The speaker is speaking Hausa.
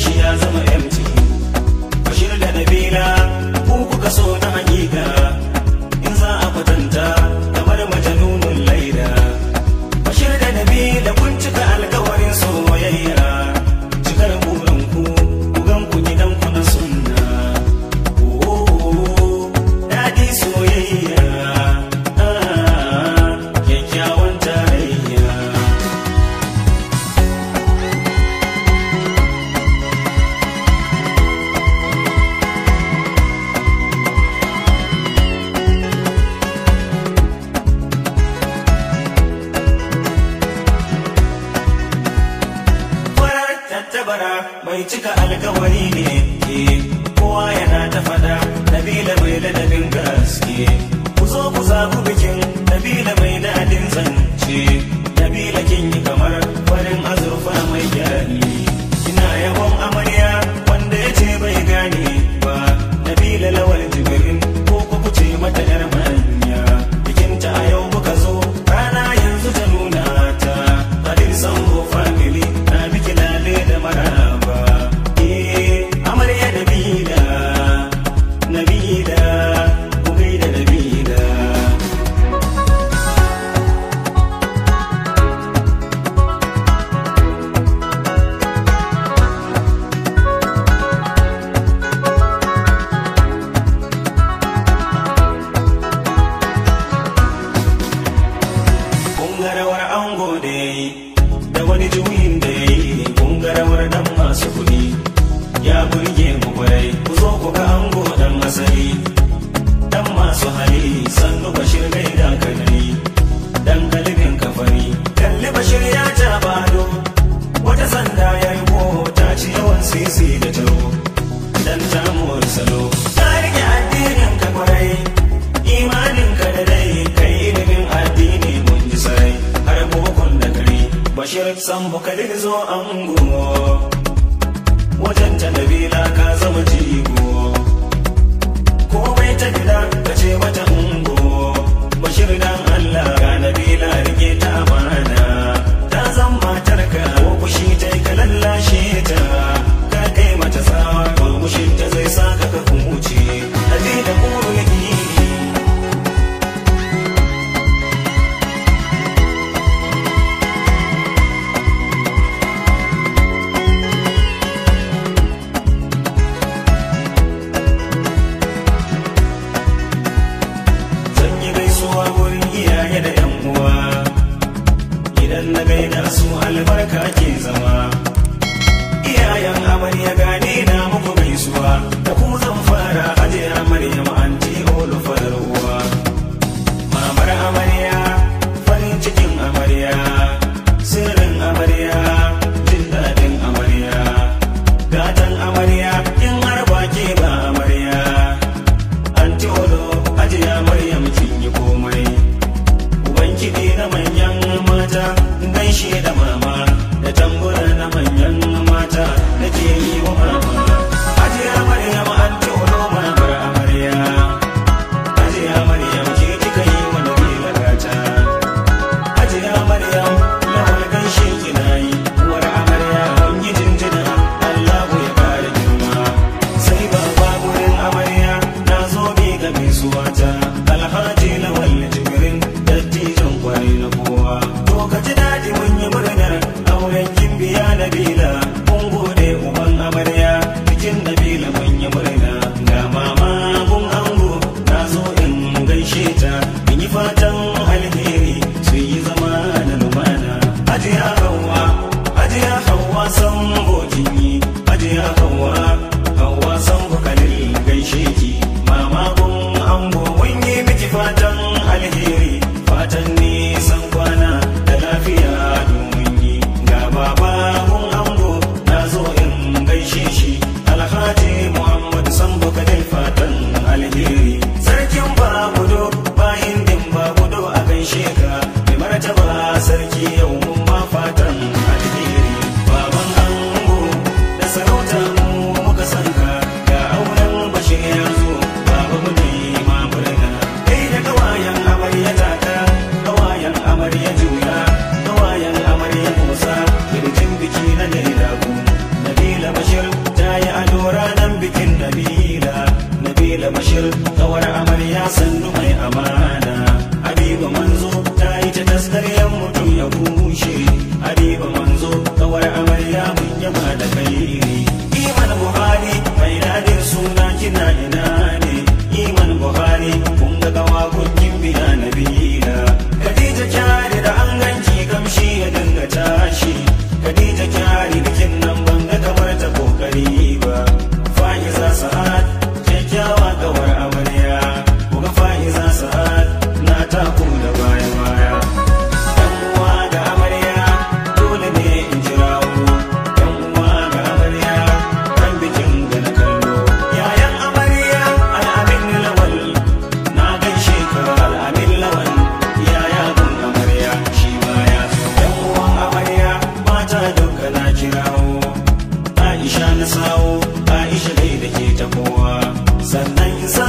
shi ya zama empty. Bashir da Nabila ku kuka so na hakika, in za a kwatanta kamar majanunun laida. Bashir da Nabila kun cika alkawarin soyayya, cikar burin ku gan ku gidan ku na sunna. Daɗi soyayya, kyakkyawan tarayya. Tattabara mai cika alkawari ne ke, kowa yana ta fada Nabila mai ladabin gaske. Ku zo ku zaku bikin Nabila mai daɗin zance. Nabila kin yi kamar farin azurfa mai gyali. Ina yabon amarya wanda ya ce bai gane ba, Nabila Lawal Jibrin ko ku ce mata yar manya. Bikinta a yau muka zo, rana yanzu ta nuna ta. Kadir Sambo family na biki lale da maraba. Amarya Nabila, Nabila, ku gaida Nabila. Kungarawar ango da ya yi, da wani juyin da ya yi, kungarawar dan masu kuɗi ya burge mu kwarai. Ku zo ku ga ango dan asali, dan masu hali, sannu Bashir gaida kanari, dan kalibin kafari. Kalli Bashir ya ja bado, wata sanda ya yi ta ci yawan sisi da taro, dan tamuwar salo. Ka rike addinin ka kwarai, imanin ka da dai, kai ilimin addini mun ji sarai, har bokon da kare. Bashir Sambo Kadir zo ango, wajen ta Nabila ka zama jigo. Komai ta gida ka ce mata ungo, Bashir dan Allah ga Nabila rike ta amana. Ta zan matarka ko kushi ta yi ka lallashe ta, ka kai mata tsawa murmushin ta zai saka ka kuce. Nabila kuru yaki na gaida su albarka ke zama. Iyayen amarya gane na muku gaisuwa, da ku zan fara ajiye amarya ma'anti olufar uwa. Mamar amarya, farin cikin amarya, sirrin amarya, jin daɗin amarya, gatan amarya, in har ba ke ba amarya. Anti olo ajiye Maryam kin yi komai, uban kiɗi na manyan mata, gaishe da mama, da tambura na manyan mata da ke yi wa mama. Ajiya Maryam an tono mamar amarya, ajiya Maryam ke kika yi wa Nabila gata. Ajiya Maryam Lawal gaishe ki na yi, uwar amarya kun yi jinjina, Allahu ya kare. albishir kawar amarya sannu mai amana. Habiba manzo ta yi ta taskaryan mutum ya bushe. Habiba manzo kawar amarya mun yaba da kai. Iman Buhari mai dadin suna kina ina ne. Iman Buhari kun ga gawa kun kin biya nabila. Khadija kyari da an ganki kamshi ya dinga tashi. Khadija kyari bikin nan ban ga kamar ta kokari ba. Fa'iza Sa'ad kyakkyawa kawar amarya. Kuga Fa'iza Sa'ad na taku da baya baya. Yan uwa ga amarya dole ne in jirawo. Yan uwa ga amarya kan bikin da na kallo. Yayan amarya Al'amin Lawal na gaishe ka Al'amin Lawal. Yaya gun amarya shi baya. Yan uwan amarya mata duka na kirawo. Aisha na sawo Aisha dai da ke ta kowa. Sannan in sa